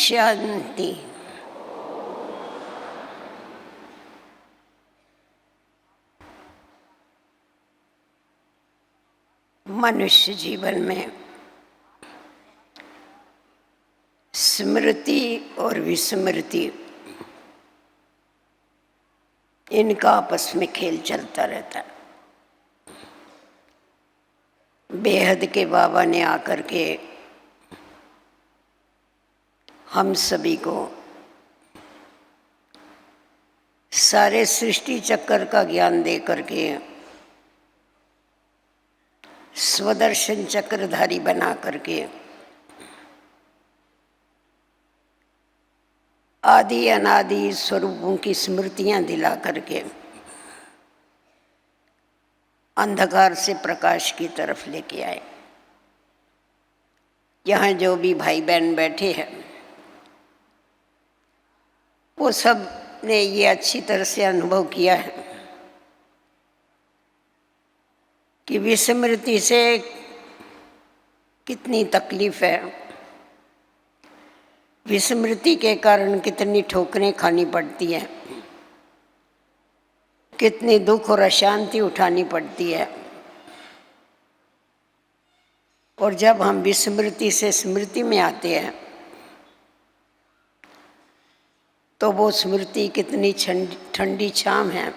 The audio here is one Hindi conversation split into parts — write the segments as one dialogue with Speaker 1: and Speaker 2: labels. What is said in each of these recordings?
Speaker 1: शांति। मनुष्य जीवन में स्मृति और विस्मृति, इनका आपस में खेल चलता रहता है। बेहद के बाबा ने आकर के हम सभी को सारे सृष्टि चक्र का ज्ञान दे करके स्वदर्शन चक्रधारी बना करके आदि अनादि स्वरूपों की स्मृतियां दिला करके अंधकार से प्रकाश की तरफ लेके आए। यहाँ जो भी भाई बहन बैठे हैं वो सब ने ये अच्छी तरह से अनुभव किया है कि विस्मृति से कितनी तकलीफ है, विस्मृति के कारण कितनी ठोकरें खानी पड़ती है, कितनी दुख और अशांति उठानी पड़ती है। और जब हम विस्मृति से स्मृति में आते हैं तो वो स्मृति कितनी ठंडी छाम है,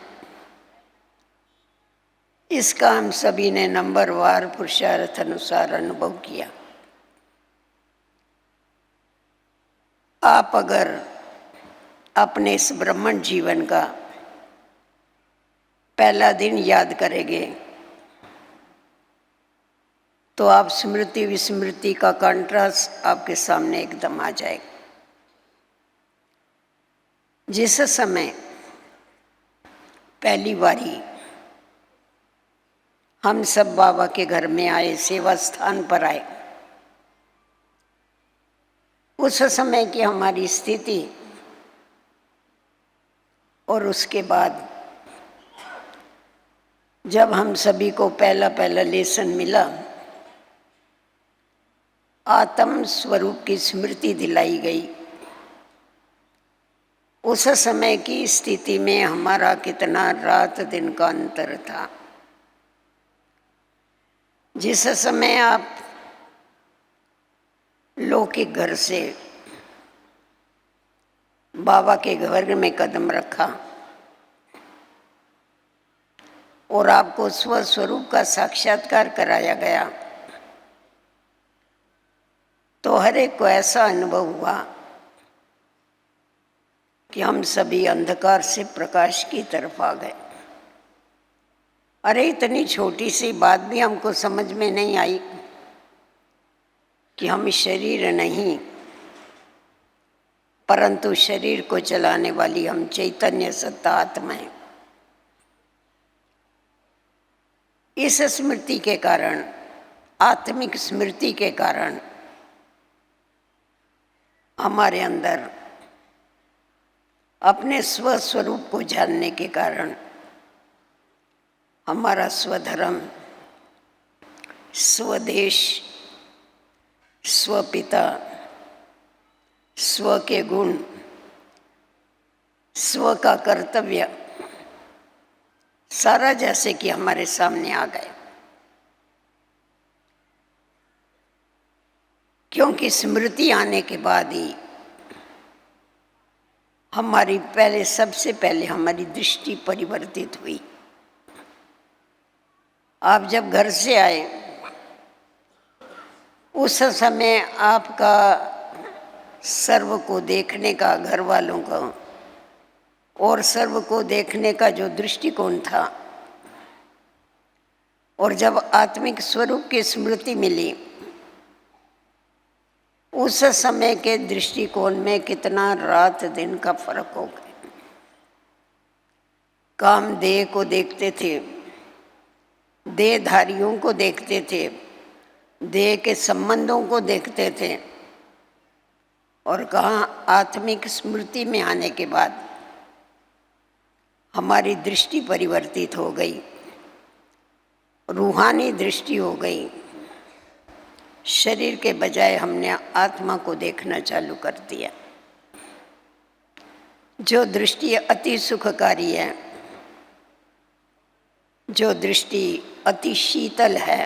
Speaker 1: इसका हम सभी ने नंबरवार पुरुषार्थ अनुसार अनुभव किया। आप अगर अपने इस ब्रह्मांड जीवन का पहला दिन याद करेंगे तो आप स्मृति विस्मृति का कंट्रास्ट आपके सामने एकदम आ जाएगा। जिस समय पहली बारी हम सब बाबा के घर में आए, सेवा स्थान पर आए, उस समय की हमारी स्थिति और उसके बाद जब हम सभी को पहला पहला लेसन मिला, आत्म स्वरूप की स्मृति दिलाई गई, उस समय की स्थिति में हमारा कितना रात दिन का अंतर था। जिस समय आप लौकिक घर से बाबा के घर में कदम रखा और आपको स्वस्वरूप का साक्षात्कार कराया गया तो हर एक को ऐसा अनुभव हुआ कि हम सभी अंधकार से प्रकाश की तरफ आ गए। अरे इतनी छोटी सी बात भी हमको समझ में नहीं आई कि हम शरीर नहीं परंतु शरीर को चलाने वाली हम चैतन्य सत्ता आत्मा हैं। इस स्मृति के कारण, आत्मिक स्मृति के कारण हमारे अंदर अपने स्वस्वरूप को जानने के कारण हमारा स्वधर्म, स्वदेश, स्वपिता, स्व के गुण, स्व का कर्तव्य सारा जैसे कि हमारे सामने आ गए। क्योंकि स्मृति आने के बाद ही हमारी सबसे पहले हमारी दृष्टि परिवर्तित हुई। आप जब घर से आए उस समय आपका सर्व को देखने का, घर वालों का और सर्व को देखने का जो दृष्टिकोण था, और जब आत्मिक स्वरूप की स्मृति मिली उस समय के दृष्टिकोण में कितना रात दिन का फर्क हो गया। काम देह को देखते थे, देहधारियों को देखते थे, देह के संबंधों को देखते थे, और कहाँ आत्मिक स्मृति में आने के बाद हमारी दृष्टि परिवर्तित हो गई, रूहानी दृष्टि हो गई, शरीर के बजाय हमने आत्मा को देखना चालू कर दिया। जो दृष्टि अति सुखकारी है, जो दृष्टि अति शीतल है,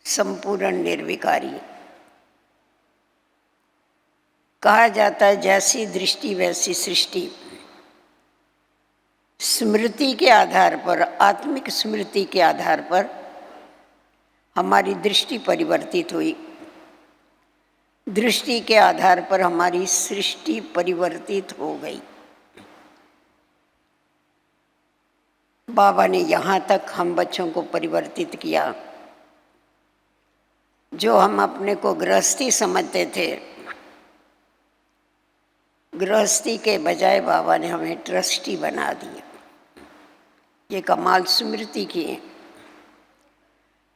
Speaker 1: संपूर्ण निर्विकारी। कहा जाता है जैसी दृष्टि वैसी सृष्टि। स्मृति के आधार पर, आत्मिक स्मृति के आधार पर हमारी दृष्टि परिवर्तित हुई। दृष्टि के आधार पर हमारी सृष्टि परिवर्तित हो गई। बाबा ने यहाँ तक हम बच्चों को परिवर्तित किया। जो हम अपने को गृहस्थी समझते थे, गृहस्थी के बजाय बाबा ने हमें ट्रस्टी बना दिया। ये कमाल स्मृति की है।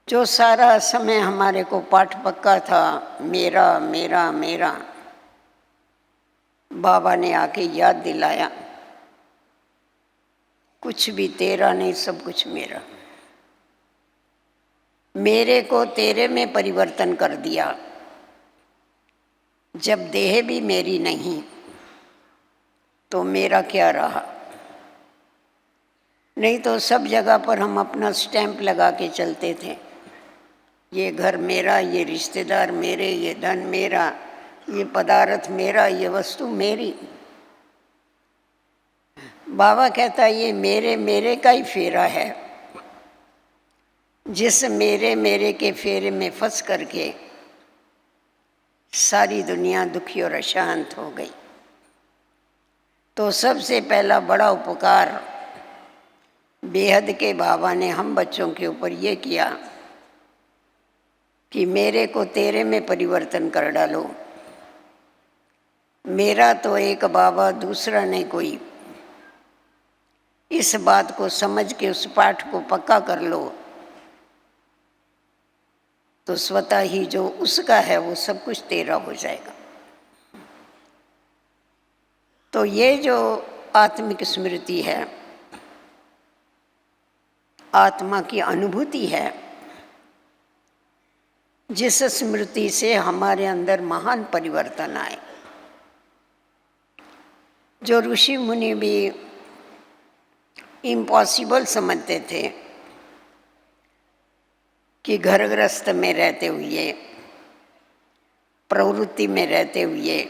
Speaker 1: जो सारा समय हमारे को पाठ पक्का था, मेरा मेरा मेरा, बाबा ने आके याद दिलाया कुछ भी तेरा नहीं, सब कुछ मेरा। मेरे को तेरे में परिवर्तन कर दिया। जब देह भी मेरी नहीं तो मेरा क्या रहा? नहीं तो सब जगह पर हम अपना स्टैंप लगा के चलते थे। ये घर मेरा, ये रिश्तेदार मेरे, ये धन मेरा, ये पदार्थ मेरा, ये वस्तु मेरी। बाबा कहता ये मेरे मेरे का ही फेरा है। जिस मेरे मेरे के फेरे में फंस करके सारी दुनिया दुखी और अशांत हो गई। तो सबसे पहला बड़ा उपकार बेहद के बाबा ने हम बच्चों के ऊपर ये किया कि मेरे को तेरे में परिवर्तन कर डालो। मेरा तो एक बाबा, दूसरा नहीं कोई। इस बात को समझ के उस पाठ को पक्का कर लो तो स्वतः ही जो उसका है वो सब कुछ तेरा हो जाएगा। तो ये जो आत्मिक स्मृति है, आत्मा की अनुभूति है, जिस स्मृति से हमारे अंदर महान परिवर्तन आए। जो ऋषि मुनि भी इम्पॉसिबल समझते थे कि घर गृहस्थ में रहते हुए, प्रवृत्ति में रहते हुए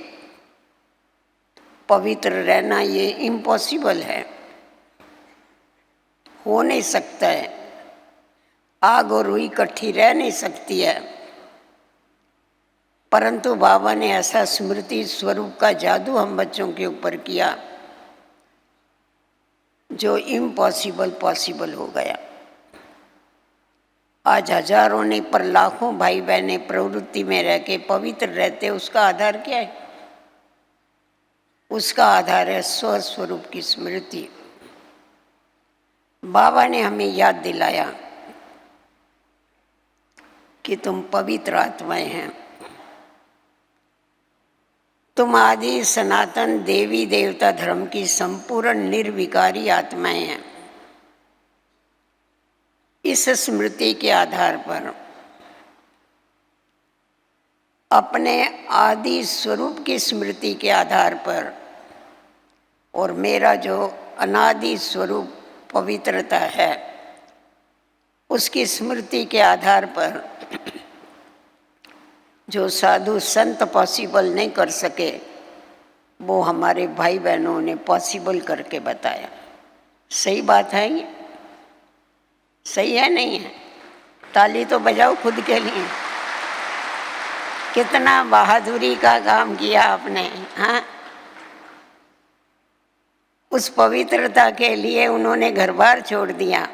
Speaker 1: पवित्र रहना ये इम्पॉसिबल है, हो नहीं सकता है। आग और रुई इकट्ठी रह नहीं सकती है। परंतु बाबा ने ऐसा स्मृति स्वरूप का जादू हम बच्चों के ऊपर किया जो इम्पॉसिबल पॉसिबल हो गया। आज हजारों ने पर लाखों भाई बहनें प्रवृत्ति में रह के पवित्र रहते। उसका आधार क्या है? उसका आधार है स्वस्वरूप की स्मृति। बाबा ने हमें याद दिलाया कि तुम पवित्र आत्माएं हैं, तुम आदि सनातन देवी देवता धर्म की संपूर्ण निर्विकारी आत्माएं हैं। इस स्मृति के आधार पर अपने आदि स्वरूप की स्मृति के आधार पर और मेरा जो अनादि स्वरूप पवित्रता है उसकी स्मृति के आधार पर जो साधु संत पॉसिबल नहीं कर सके वो हमारे भाई बहनों ने पॉसिबल करके बताया। सही बात है ये? सही है नहीं है? ताली तो बजाओ खुद के लिए। कितना बहादुरी का काम किया आपने। हाँ, उस पवित्रता के लिए उन्होंने घर बार छोड़ दिया,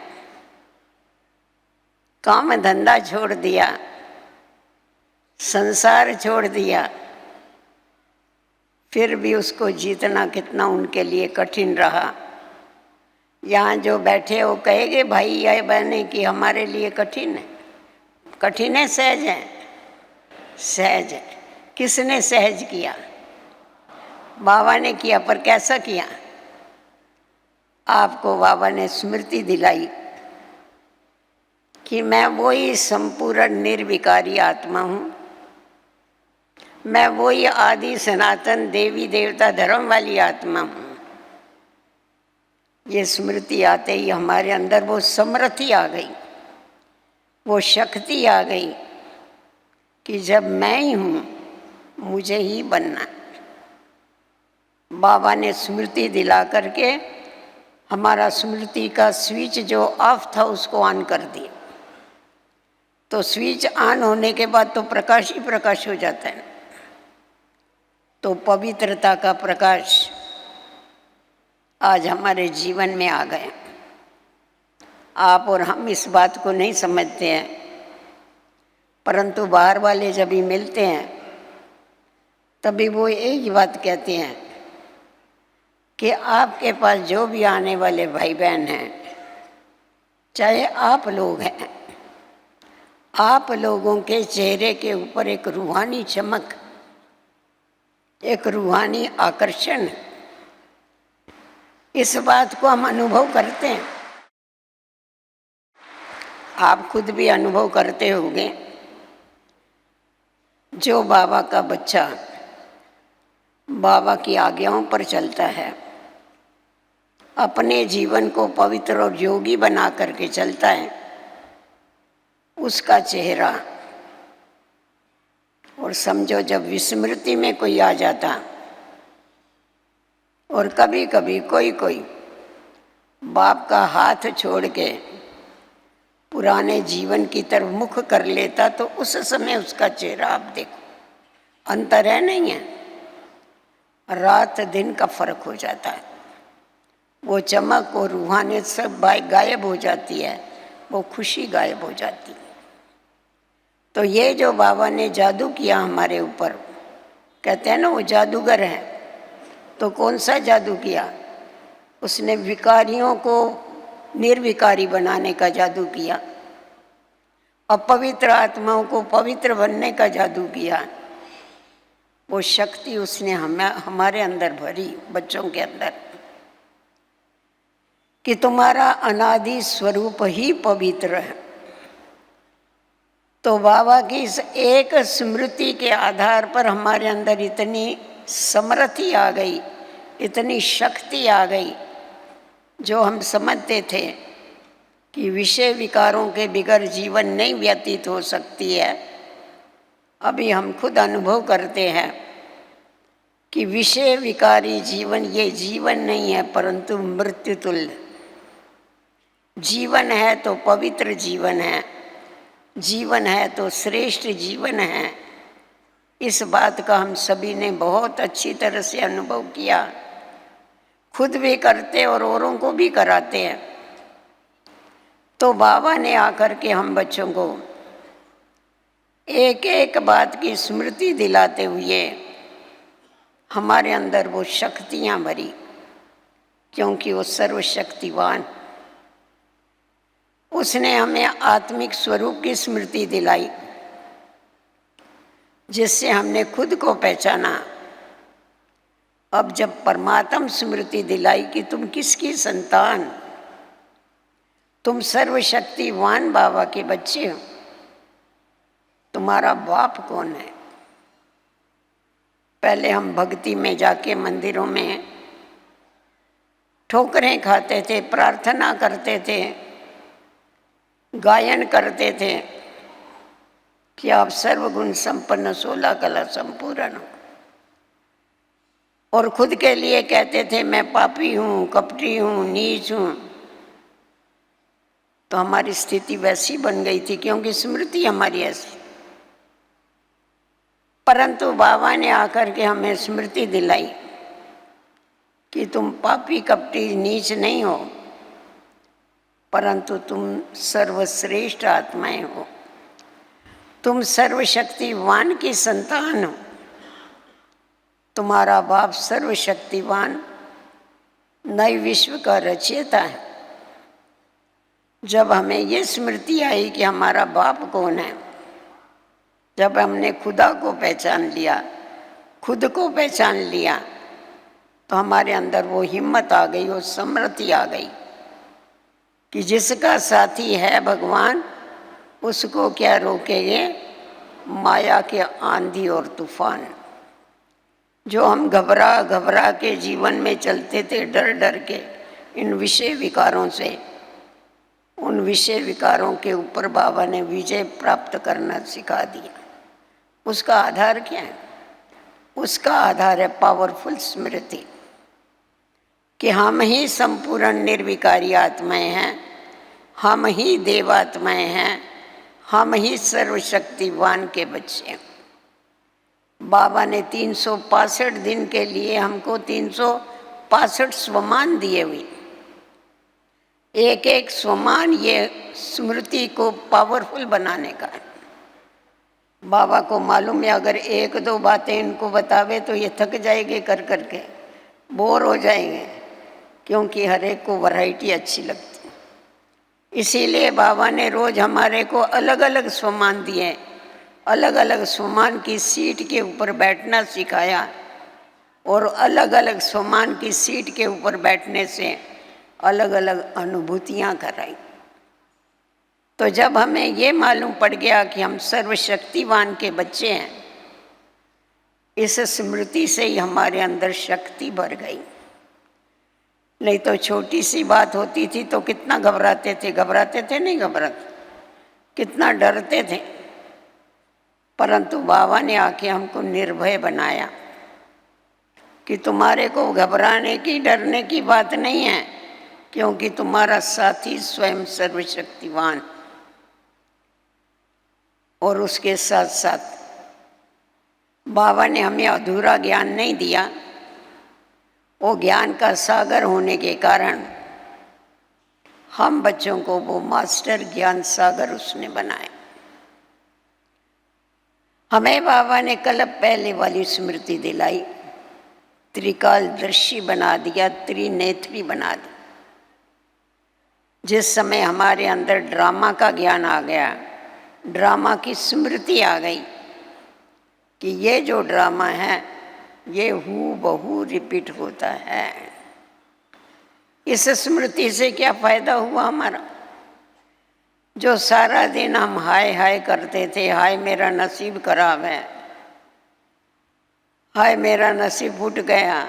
Speaker 1: काम धंधा छोड़ दिया, संसार छोड़ दिया। फिर भी उसको जीतना कितना उनके लिए कठिन रहा। यहाँ जो बैठे वो कहेंगे भाई या बहने कि हमारे लिए कठिन है। कठिन है, सहज है? सहज है। किसने सहज किया? बाबा ने किया। पर कैसा किया? आपको बाबा ने स्मृति दिलाई कि मैं वही संपूर्ण निर्विकारी आत्मा हूँ, मैं वही आदि सनातन देवी देवता धर्म वाली आत्मा हूँ। ये स्मृति आते ही हमारे अंदर वो समृद्धि आ गई, वो शक्ति आ गई कि जब मैं ही हूँ मुझे ही बनना। बाबा ने स्मृति दिला करके हमारा स्मृति का स्विच जो ऑफ था उसको ऑन कर दिया। तो स्विच ऑन होने के बाद तो प्रकाश ही प्रकाश हो जाता है। तो पवित्रता का प्रकाश आज हमारे जीवन में आ गया। आप और हम इस बात को नहीं समझते हैं, परंतु बाहर वाले जब भी मिलते हैं तभी वो एक ही बात कहते हैं कि आपके पास जो भी आने वाले भाई बहन हैं, चाहे आप लोग हैं, आप लोगों के चेहरे के ऊपर एक रूहानी चमक, एक रूहानी आकर्षण, इस बात को हम अनुभव करते हैं। आप खुद भी अनुभव करते होंगे। जो बाबा का बच्चा बाबा की आज्ञाओं पर चलता है, अपने जीवन को पवित्र और योगी बना करके चलता है, उसका चेहरा, और समझो जब विस्मृति में कोई आ जाता और कभी कभी कोई बाप का हाथ छोड़ के पुराने जीवन की तरफ मुख कर लेता, तो उस समय उसका चेहरा आप देखो, अंतर है नहीं है, रात दिन का फर्क हो जाता है। वो चमक और रूहानियत सब गायब हो जाती है, वो खुशी गायब हो जाती है। तो ये जो बाबा ने जादू किया हमारे ऊपर, कहते हैं ना वो जादूगर है, तो कौन सा जादू किया? उसने विकारियों को निर्विकारी बनाने का जादू किया, अपवित्र आत्माओं को पवित्र बनने का जादू किया। वो शक्ति उसने हमारे अंदर भरी, बच्चों के अंदर, कि तुम्हारा अनादि स्वरूप ही पवित्र है। तो बाबा की इस एक स्मृति के आधार पर हमारे अंदर इतनी समृद्धि आ गई, इतनी शक्ति आ गई, जो हम समझते थे कि विषय विकारों के बिगर जीवन नहीं व्यतीत हो सकती है। अभी हम खुद अनुभव करते हैं कि विषय विकारी जीवन ये जीवन नहीं है, परंतु मृत्यु तुल्य जीवन है। तो पवित्र जीवन है, जीवन है तो श्रेष्ठ जीवन है। इस बात का हम सभी ने बहुत अच्छी तरह से अनुभव किया, खुद भी करते और औरों को भी कराते हैं। तो बाबा ने आकर के हम बच्चों को एक एक बात की स्मृति दिलाते हुए हमारे अंदर वो शक्तियाँ भरी, क्योंकि वो सर्वशक्तिवान। उसने हमें आत्मिक स्वरूप की स्मृति दिलाई, जिससे हमने खुद को पहचाना। अब जब परमात्म स्मृति दिलाई कि तुम किसकी संतान, तुम सर्वशक्तिवान बाबा के बच्चे हो, तुम्हारा बाप कौन है? पहले हम भक्ति में जाके मंदिरों में ठोकरें खाते थे, प्रार्थना करते थे, गायन करते थे कि आप सर्वगुण संपन्न 16 कला संपूर्ण हो, और खुद के लिए कहते थे मैं पापी हूँ, कपटी हूँ, नीच हूँ। तो हमारी स्थिति वैसी बन गई थी, क्योंकि स्मृति हमारी ऐसी। परंतु बाबा ने आकर के हमें स्मृति दिलाई कि तुम पापी कपटी नीच नहीं हो, परंतु तुम सर्वश्रेष्ठ आत्माएं हो, तुम सर्वशक्तिवान की संतान हो। तुम्हारा बाप सर्वशक्तिवान नए विश्व का रचयिता है। जब हमें ये स्मृति आई कि हमारा बाप कौन है, जब हमने खुदा को पहचान लिया, खुद को पहचान लिया, तो हमारे अंदर वो हिम्मत आ गई, वो समृद्धि आ गई कि जिसका साथी है भगवान उसको क्या रोकेंगे? माया के आंधी और तूफान। जो हम घबरा घबरा के जीवन में चलते थे, डर डर के इन विषय विकारों से, उन विषय विकारों के ऊपर बाबा ने विजय प्राप्त करना सिखा दिया। उसका आधार क्या है? उसका आधार है पावरफुल स्मृति कि हम ही संपूर्ण निर्विकारी आत्माएं हैं, हम ही देवात्माएं हैं, हम ही सर्वशक्तिवान के बच्चे हैं। बाबा ने 365 दिन के लिए हमको 365 स्वमान दिए हुए। एक एक स्वमान ये स्मृति को पावरफुल बनाने का है। बाबा को मालूम है अगर एक दो बातें इनको बतावे तो ये थक जाएंगे, कर करके बोर हो जाएंगे, क्योंकि हर एक को वैरायटी अच्छी लगती है। इसीलिए बाबा ने रोज हमारे को अलग अलग स्वमान दिए, अलग अलग स्वमान की सीट के ऊपर बैठना सिखाया और अलग अलग स्वमान की सीट के ऊपर बैठने से अलग अलग अनुभूतियां कराई। तो जब हमें ये मालूम पड़ गया कि हम सर्वशक्तिवान के बच्चे हैं, इस स्मृति से ही हमारे अंदर शक्ति भर गई। नहीं तो छोटी सी बात होती थी तो कितना घबराते थे, घबराते थे नहीं घबराते, कितना डरते थे। परंतु बाबा ने आके हमको निर्भय बनाया कि तुम्हारे को घबराने की, डरने की बात नहीं है, क्योंकि तुम्हारा साथी स्वयं सर्वशक्तिवान। और उसके साथ साथ बाबा ने हमें अधूरा ज्ञान नहीं दिया, वो ज्ञान का सागर होने के कारण हम बच्चों को वो मास्टर ज्ञान सागर उसने बनाए। हमें बाबा ने कल पहले वाली स्मृति दिलाई, त्रिकालदर्शी बना दिया, त्रिनेत्री बना दी। जिस समय हमारे अंदर ड्रामा का ज्ञान आ गया, ड्रामा की स्मृति आ गई कि ये जो ड्रामा है ये हूबहू रिपीट होता है। इस स्मृति से क्या फायदा हुआ हमारा? जो सारा दिन हम हाय हाय करते थे, हाय मेरा नसीब खराब है, हाय मेरा नसीब फूट गया,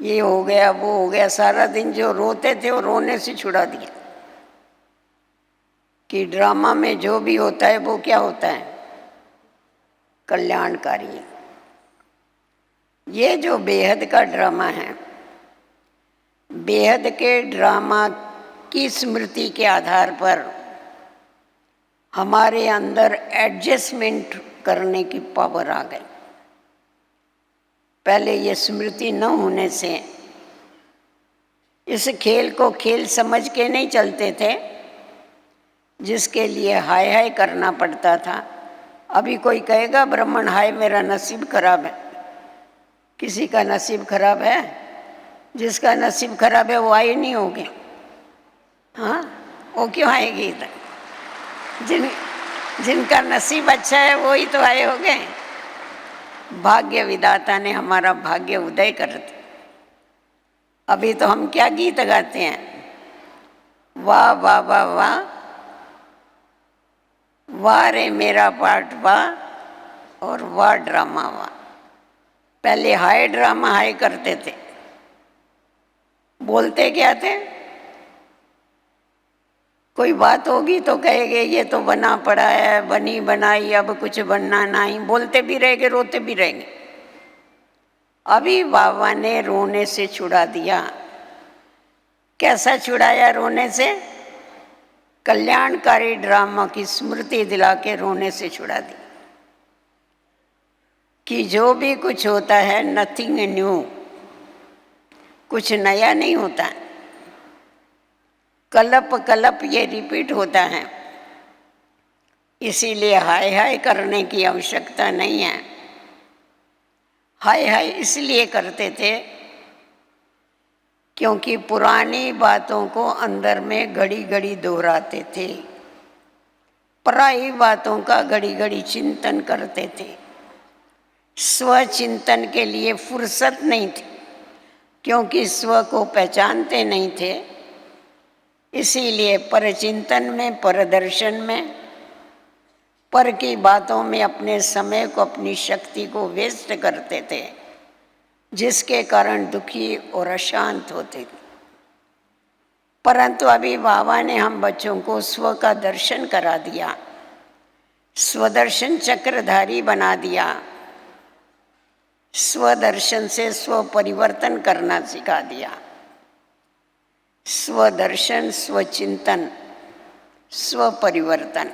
Speaker 1: ये हो गया वो हो गया, सारा दिन जो रोते थे वो रोने से छुड़ा दिया कि ड्रामा में जो भी होता है वो क्या होता है? कल्याणकारी। ये जो बेहद का ड्रामा है, बेहद के ड्रामा की स्मृति के आधार पर हमारे अंदर एडजस्टमेंट करने की पावर आ गई। पहले ये स्मृति न होने से इस खेल को खेल समझ के नहीं चलते थे, जिसके लिए हाय हाय करना पड़ता था। अभी कोई कहेगा ब्राह्मण हाय मेरा नसीब खराब है? किसी का नसीब खराब है? जिसका नसीब खराब है वो आए नहीं होंगे। हाँ, वो क्यों आएगी इधर? जिनका नसीब अच्छा है वो ही तो आए होंगे। भाग्य विधाता ने हमारा भाग्य उदय कर दिया। अभी तो हम क्या गीत गाते हैं? वाह वाह वाह वाह, वाह रे मेरा पार्ट वाह, और वाह ड्रामा वाह। पहले हाय ड्रामा हाय करते थे, बोलते क्या थे? कोई बात होगी तो कहेंगे ये तो बना पड़ा है, बनी बनाई, अब कुछ बनना नहीं, बोलते भी रहेंगे, रोते भी रहेंगे। अभी बाबा ने रोने से छुड़ा दिया। कैसा छुड़ाया रोने से? कल्याणकारी ड्रामा की स्मृति दिला के रोने से छुड़ा दी कि जो भी कुछ होता है नथिंग न्यू, कुछ नया नहीं होता है, कलप कलप ये रिपीट होता है। इसीलिए हाय हाय करने की आवश्यकता नहीं है। हाय हाय इसलिए करते थे क्योंकि पुरानी बातों को अंदर में घड़ी घड़ी दोहराते थे, पराई बातों का घड़ी घड़ी चिंतन करते थे। स्वचिंतन के लिए फुर्सत नहीं थी, क्योंकि स्व को पहचानते नहीं थे। इसीलिए परचिंतन में, परदर्शन में पर की बातों में अपने समय को, अपनी शक्ति को वेस्ट करते थे, जिसके कारण दुखी और अशांत होते थे। परंतु अभी बाबा ने हम बच्चों को स्व का दर्शन करा दिया, स्वदर्शन चक्रधारी बना दिया। स्वदर्शन से स्व परिवर्तन करना सिखा दिया। स्वदर्शन, स्वचिंतन, स्व परिवर्तन।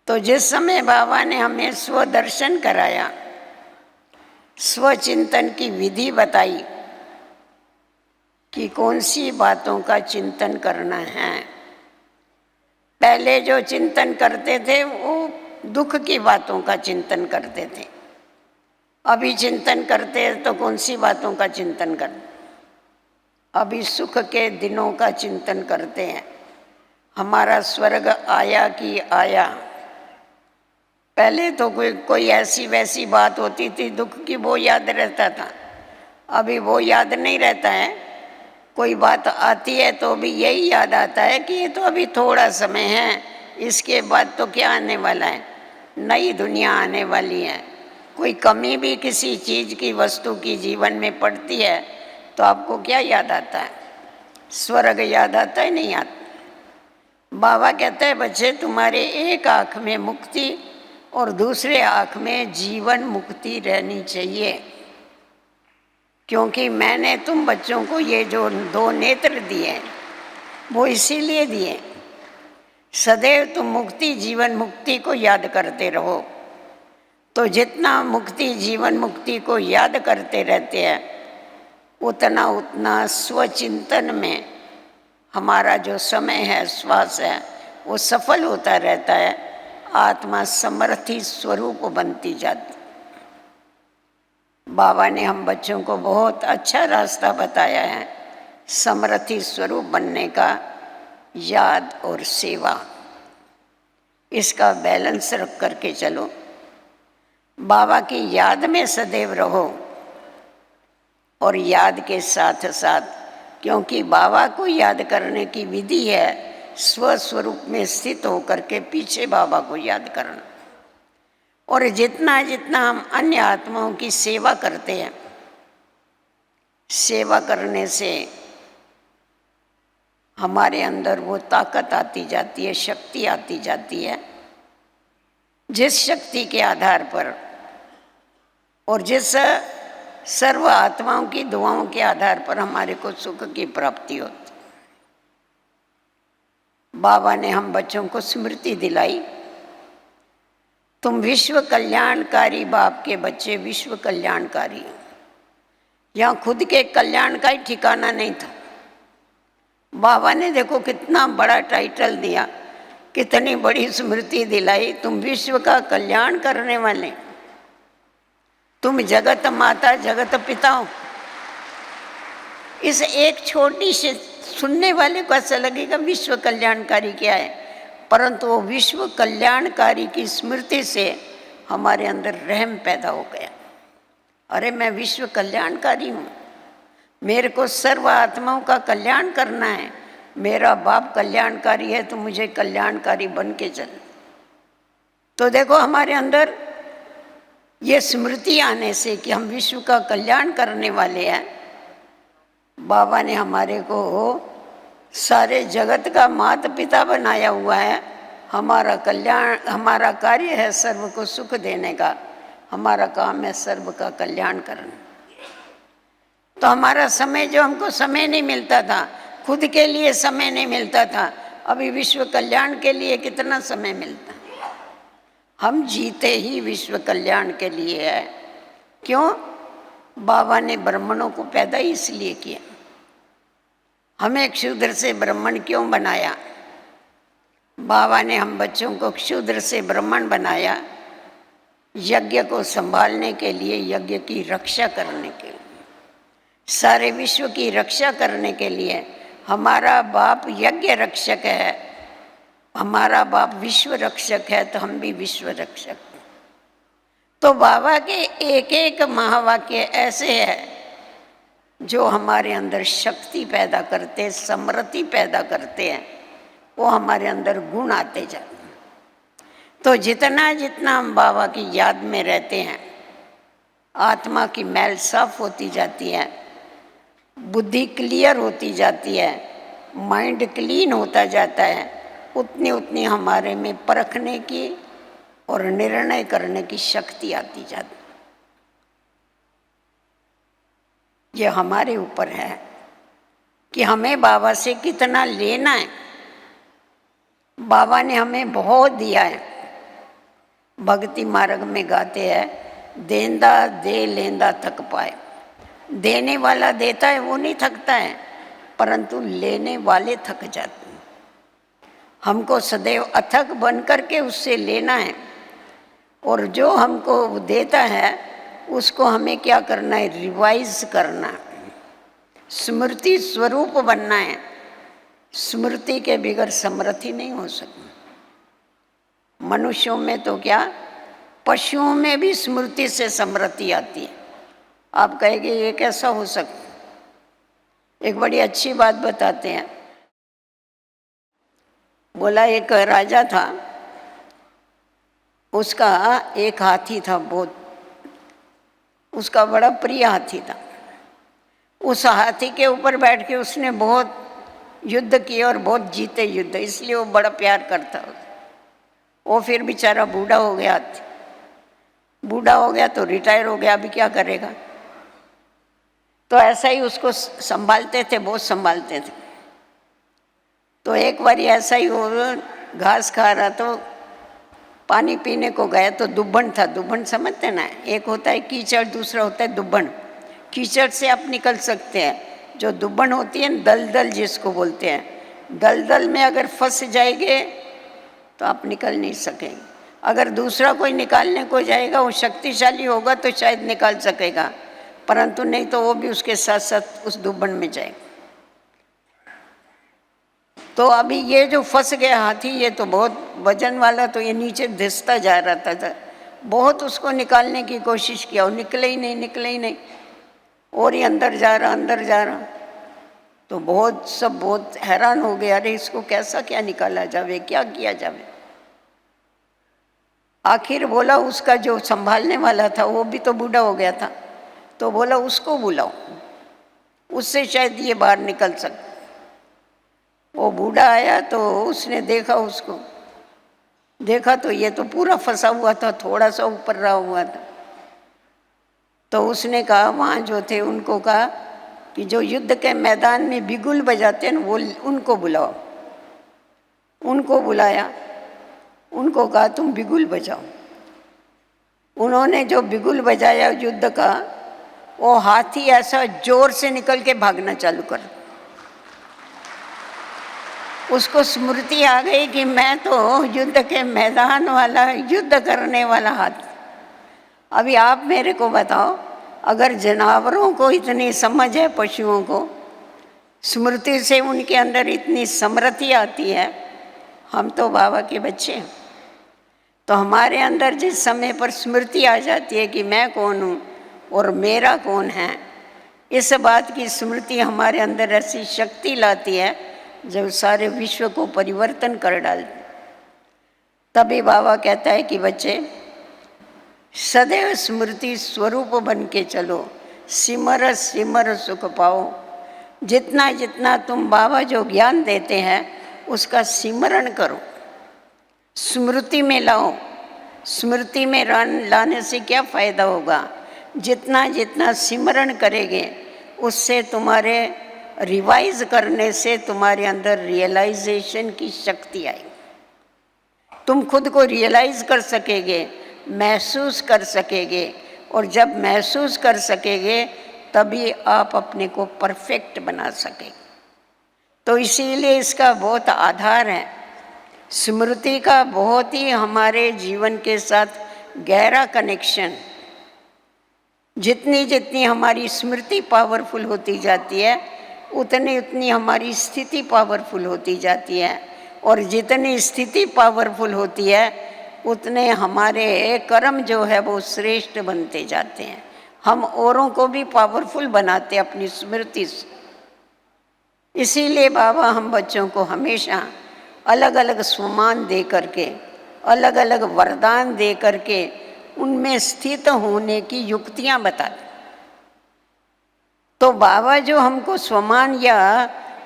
Speaker 1: तो जिस समय बाबा ने हमें स्वदर्शन कराया, स्वचिंतन की विधि बताई कि कौन सी बातों का चिंतन करना है। पहले जो चिंतन करते थे वो दुख की बातों का चिंतन करते थे। अभी चिंतन करते हैं तो कौन सी बातों का चिंतन करते? अभी सुख के दिनों का चिंतन करते हैं। हमारा स्वर्ग आया कि आया। पहले तो कोई ऐसी वैसी बात होती थी दुख की, वो याद रहता था। अभी वो याद नहीं रहता है। कोई बात आती है तो भी यही याद आता है कि ये तो अभी थोड़ा समय है, इसके बाद तो क्या आने वाला है, नई दुनिया आने वाली है। कोई कमी भी किसी चीज़ की, वस्तु की जीवन में पड़ती है तो आपको क्या याद आता है? स्वर्ग याद आता है? नहीं आता। बाबा कहते हैं बच्चे, तुम्हारे एक आँख में मुक्ति और दूसरे आँख में जीवन मुक्ति रहनी चाहिए, क्योंकि मैंने तुम बच्चों को ये जो 2 नेत्र दिए वो इसीलिए दिए, सदैव तुम मुक्ति, जीवन मुक्ति को याद करते रहो। तो जितना मुक्ति, जीवन मुक्ति को याद करते रहते हैं, उतना उतना स्वचिंतन में हमारा जो समय है, श्वास है, वो सफल होता रहता है। आत्मा समर्थी स्वरूप बनती जाती। बाबा ने हम बच्चों को बहुत अच्छा रास्ता बताया है समर्थी स्वरूप बनने का, याद और सेवा। इसका बैलेंस रख करके चलो। बाबा की याद में सदैव रहो और याद के साथ साथ, क्योंकि बाबा को याद करने की विधि है स्वस्वरूप में स्थित होकर के पीछे बाबा को याद करना। और जितना जितना हम अन्य आत्माओं की सेवा करते हैं, सेवा करने से हमारे अंदर वो ताकत आती जाती है, शक्ति आती जाती है, जिस शक्ति के आधार पर और जिस सर्व आत्माओं की दुआओं के आधार पर हमारे को सुख की प्राप्ति होती। बाबा ने हम बच्चों को स्मृति दिलाई, तुम विश्व कल्याणकारी बाप के बच्चे, विश्व कल्याणकारी। यहाँ खुद के कल्याण का ही ठिकाना नहीं था। बाबा ने देखो कितना बड़ा टाइटल दिया, कितनी बड़ी स्मृति दिलाई, तुम विश्व का कल्याण करने वाले, तुम जगत माता जगत पिता हो। इस एक छोटी से सुनने वाले को ऐसा लगेगा विश्व कल्याणकारी क्या है, परंतु वो विश्व कल्याणकारी की स्मृति से हमारे अंदर रहम पैदा हो गया। अरे मैं विश्व कल्याणकारी हूँ, मेरे को सर्व आत्माओं का कल्याण करना है, मेरा बाप कल्याणकारी है तो मुझे कल्याणकारी बन के चल। तो देखो हमारे अंदर ये स्मृति आने से कि हम विश्व का कल्याण करने वाले हैं, बाबा ने हमारे को सारे जगत का माता पिता बनाया हुआ है। हमारा कल्याण, हमारा कार्य है सर्व को सुख देने का, हमारा काम है सर्व का कल्याण करना। तो हमारा समय, जो हमको समय नहीं मिलता था, खुद के लिए समय नहीं मिलता था, अभी विश्व कल्याण के लिए कितना समय मिलता है। हम जीते ही विश्व कल्याण के लिए है। क्यों? बाबा ने ब्राह्मणों को पैदा इसलिए किया। हमें क्षुद्र से ब्राह्मण क्यों बनाया? बाबा ने हम बच्चों को क्षुद्र से ब्राह्मण बनाया, यज्ञ को संभालने के लिए, यज्ञ की रक्षा करने के लिए, सारे विश्व की रक्षा करने के लिए। हमारा बाप यज्ञ रक्षक है, हमारा बाप विश्व रक्षक है, तो हम भी विश्व रक्षक। तो बाबा के एक एक महावाक्य ऐसे हैं जो हमारे अंदर शक्ति पैदा करते, समृद्धि पैदा करते हैं, वो हमारे अंदर गुण आते जाते हैं। तो जितना जितना हम बाबा की याद में रहते हैं, आत्मा की मैल साफ होती जाती है, बुद्धि क्लियर होती जाती है, माइंड क्लीन होता जाता है, उतनी उतनी हमारे में परखने की और निर्णय करने की शक्ति आती जाती। ये हमारे ऊपर है कि हमें बाबा से कितना लेना है। बाबा ने हमें बहुत दिया है। भक्ति मार्ग में गाते हैं, देंदा दे लेंदा थक पाए। देने वाला देता है, वो नहीं थकता है, परंतु लेने वाले थक जाते हैं। हमको सदैव अथक बन करके उससे लेना है, और जो हमको देता है उसको हमें क्या करना है, रिवाइज करना है, स्मृति स्वरूप बनना है। स्मृति के बिगड़ समृद्धि नहीं हो सकती। मनुष्यों में तो क्या, पशुओं में भी स्मृति से समृद्धि आती है। आप कहेंगे ये कैसा हो सकता? एक बड़ी अच्छी बात बताते हैं। बोला एक राजा था, उसका एक हाथी था, बहुत उसका बड़ा प्रिय हाथी था। उस हाथी के ऊपर बैठ के उसने बहुत युद्ध किए और बहुत जीते युद्ध, इसलिए वो बड़ा प्यार करता। वो फिर बेचारा बूढ़ा हो गया, बूढ़ा हो गया तो रिटायर हो गया, अभी क्या करेगा। तो ऐसा ही उसको संभालते थे, बहुत संभालते थे। तो एक बार ऐसा ही वो घास खा रहा, तो पानी पीने को गया तो दुब्बन था। दुब्बन समझते ना, एक होता है कीचड़, दूसरा होता है दुब्बन। कीचड़ से आप निकल सकते हैं, जो दुब्बन होती है दलदल जिसको बोलते हैं, दलदल में अगर फंस जाएंगे तो आप निकल नहीं सकेंगे। अगर दूसरा कोई निकालने को जाएगा, वो शक्तिशाली होगा तो शायद निकाल सकेगा, परंतु नहीं तो वो भी उसके साथ साथ उस दुब्बन में जाएगा। तो अभी ये जो फंस गया हाथी, ये तो बहुत वजन वाला, तो ये नीचे धंसता जा रहा था। बहुत उसको निकालने की कोशिश किया, वो निकले ही नहीं, निकले ही नहीं, और ये अंदर जा रहा, अंदर जा रहा। तो बहुत हैरान हो गया, अरे इसको कैसा क्या निकाला जावे, क्या किया जावे। आखिर बोला उसका जो संभालने वाला था वो भी तो बूढ़ा हो गया था, तो बोला उसको बुलाओ, उससे शायद ये बाहर निकल सकता। वो बूढ़ा आया तो उसने देखा, उसको देखा तो ये तो पूरा फंसा हुआ था, थोड़ा सा ऊपर रहा हुआ था। तो उसने कहा, वहाँ जो थे उनको कहा कि जो युद्ध के मैदान में बिगुल बजाते हैं वो उनको बुलाओ। उनको बुलाया, उनको कहा तुम बिगुल बजाओ। उन्होंने जो बिगुल बजाया युद्ध का, वो हाथी ऐसा जोर से निकल के भागना चालू कर। उसको स्मृति आ गई कि मैं तो युद्ध के मैदान वाला, युद्ध करने वाला हाथी। अभी आप मेरे को बताओ, अगर जानवरों को इतनी समझ है, पशुओं को स्मृति से उनके अंदर इतनी समृद्धि आती है, हम तो बाबा के बच्चे हैं। तो हमारे अंदर जिस समय पर स्मृति आ जाती है कि मैं कौन हूँ और मेरा कौन है, इस बात की स्मृति हमारे अंदर ऐसी शक्ति लाती है जब सारे विश्व को परिवर्तन कर डालती। तभी बाबा कहता है कि बच्चे सदैव स्मृति स्वरूप बन के चलो, सिमर सिमर सुख पाओ। जितना जितना तुम बाबा जो ज्ञान देते हैं उसका सिमरण करो, स्मृति में लाओ। स्मृति में लाने से क्या फ़ायदा होगा? जितना जितना सिमरण करेंगे उससे तुम्हारे रिवाइज करने से तुम्हारे अंदर रियलाइजेशन की शक्ति आएगी। तुम खुद को रियलाइज कर सकेंगे, महसूस कर सकेंगे, और जब महसूस कर सकेंगे तभी आप अपने को परफेक्ट बना सकेंगे। तो इसीलिए इसका बहुत आधार है, स्मृति का बहुत ही हमारे जीवन के साथ गहरा कनेक्शन। जितनी जितनी हमारी स्मृति पावरफुल होती जाती है उतनी उतनी हमारी स्थिति पावरफुल होती जाती है, और जितनी स्थिति पावरफुल होती है उतने हमारे कर्म जो है वो श्रेष्ठ बनते जाते हैं। हम औरों को भी पावरफुल बनाते हैं अपनी स्मृति से। इसीलिए बाबा हम बच्चों को हमेशा अलग अलग सम्मान दे करके अलग अलग वरदान दे करके उनमें स्थित होने की युक्तियां बताते। तो बाबा जो हमको स्वमान या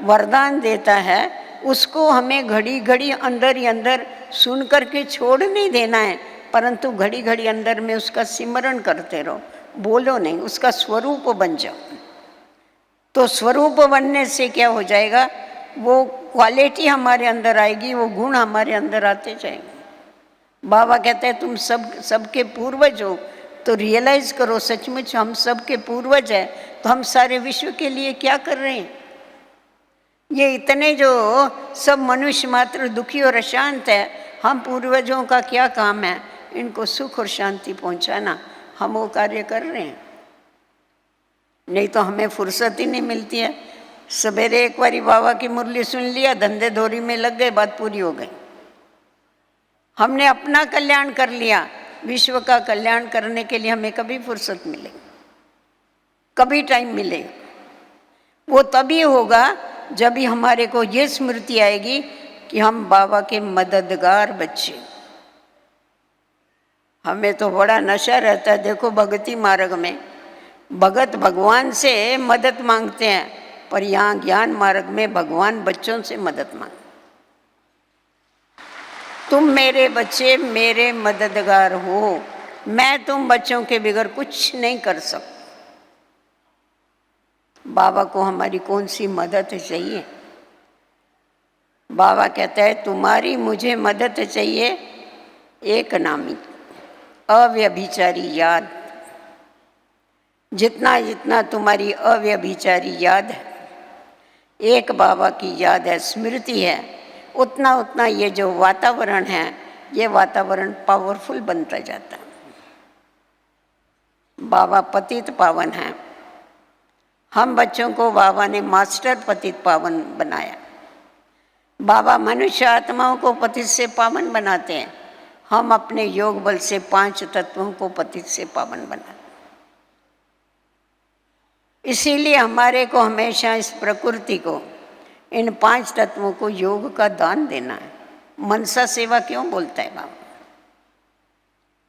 Speaker 1: वरदान देता है उसको हमें घड़ी घड़ी अंदर ही अंदर सुन करके छोड़ नहीं देना है, परंतु घड़ी घड़ी अंदर में उसका सिमरण करते रहो, बोलो नहीं, उसका स्वरूप बन जाओ। तो स्वरूप बनने से क्या हो जाएगा, वो क्वालिटी हमारे अंदर आएगी, वो गुण हमारे अंदर आते जाएंगे। बाबा कहते हैं तुम सबके पूर्वज हो, तो रियलाइज करो सचमुच हम सबके पूर्वज हैं, तो हम सारे विश्व के लिए क्या कर रहे हैं। ये इतने जो सब मनुष्य मात्र दुखी और अशांत है, हम पूर्वजों का क्या काम है, इनको सुख और शांति पहुंचाना, हम वो कार्य कर रहे हैं। नहीं तो हमें फुर्सत ही नहीं मिलती है। सवेरे एक बारी बाबा की मुरली सुन लिया, धंधे धोरी में लग गए, बात पूरी हो गई। हमने अपना कल्याण कर लिया, विश्व का कल्याण करने के लिए हमें कभी फुर्सत मिलेगी, कभी टाइम मिलेगा? वो तभी होगा जब ही हमारे को ये स्मृति आएगी कि हम बाबा के मददगार बच्चे। हमें तो बड़ा नशा रहता है, देखो भक्ति मार्ग में भगत भगवान से मदद मांगते हैं, पर यहाँ ज्ञान मार्ग में भगवान बच्चों से मदद मांगते। तुम मेरे बच्चे मेरे मददगार हो, मैं तुम बच्चों के बगैर कुछ नहीं कर सकता। बाबा को हमारी कौन सी मदद चाहिए? बाबा कहता है तुम्हारी मुझे मदद चाहिए एक नामी अव्यभिचारी याद। जितना जितना तुम्हारी अव्यभिचारी याद है, एक बाबा की याद है, स्मृति है, उतना उतना ये जो वातावरण है, ये वातावरण पावरफुल बनता जाता है। बाबा पतित पावन है, हम बच्चों को बाबा ने मास्टर पतित पावन बनाया। बाबा मनुष्य आत्माओं को पतित से पावन बनाते हैं, हम अपने योग बल से 5 तत्वों को पतित से पावन बनाते हैं। इसीलिए हमारे को हमेशा इस प्रकृति को, इन 5 तत्वों को योग का दान देना है। मनसा सेवा क्यों बोलता है बाबा?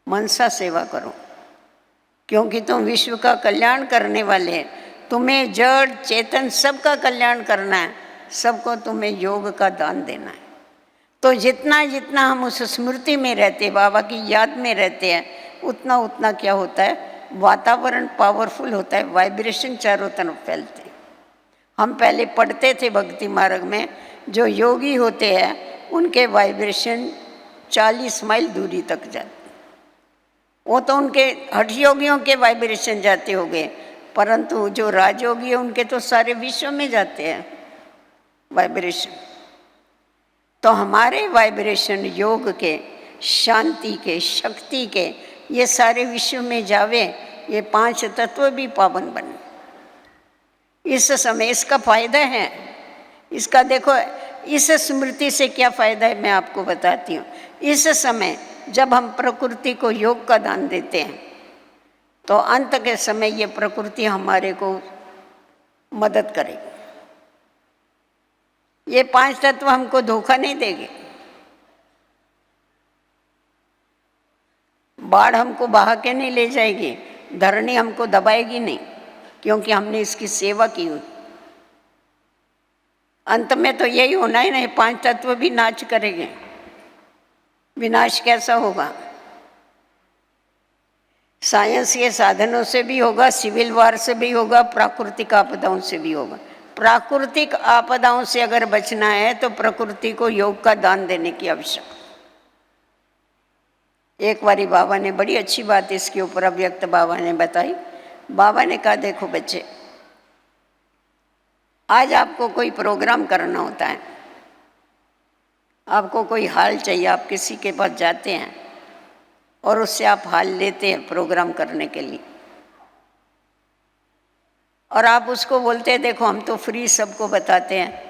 Speaker 1: मनसा सेवा करो, क्योंकि तुम विश्व का कल्याण करने वाले हैं। तुम्हें जड़ चेतन सबका कल्याण करना है, सबको तुम्हें योग का दान देना है। तो जितना जितना हम उस स्मृति में रहते, बाबा की याद में रहते हैं, उतना उतना क्या होता है, वातावरण पावरफुल होता है, वाइब्रेशन चारों तरफ फैलते हैं। हम पहले पढ़ते थे भक्ति मार्ग में, जो योगी होते हैं उनके वाइब्रेशन 40 माइल दूरी तक जाते। वो तो उनके हठ योगियों के वाइब्रेशन जाते हो गए, परंतु जो राजयोगी है उनके तो सारे विश्व में जाते हैं वाइब्रेशन। तो हमारे वाइब्रेशन योग के, शांति के, शक्ति के, ये सारे विश्व में जावे, ये 5 तत्व भी पावन बने। इस समय इसका फायदा है, इसका देखो इस स्मृति से क्या फायदा है मैं आपको बताती हूँ। इस समय जब हम प्रकृति को योग का दान देते हैं, तो अंत के समय ये प्रकृति हमारे को मदद करेगी। ये 5 तत्व हमको धोखा नहीं देंगे। बाढ़ हमको बहा के नहीं ले जाएगी, धरनी हमको दबाएगी नहीं, क्योंकि हमने इसकी सेवा की हुई। अंत में तो यही होना है ना, ये 5 तत्व भी नाच करेंगे। विनाश कैसा होगा? साइंस के साधनों से भी होगा, सिविल वार से भी होगा, प्राकृतिक आपदाओं से भी होगा। प्राकृतिक आपदाओं से अगर बचना है तो प्रकृति को योग का दान देने की आवश्यकता। एक बारी बाबा ने बड़ी अच्छी बात इसके ऊपर अव्यक्त बाबा ने बताई। बाबा ने कहा देखो बच्चे, आज आपको कोई प्रोग्राम करना होता है, आपको कोई हाल चाहिए, आप किसी के पास जाते हैं और उससे आप हाल लेते हैं प्रोग्राम करने के लिए, और आप उसको बोलते हैं देखो हम तो फ्री सबको बताते हैं,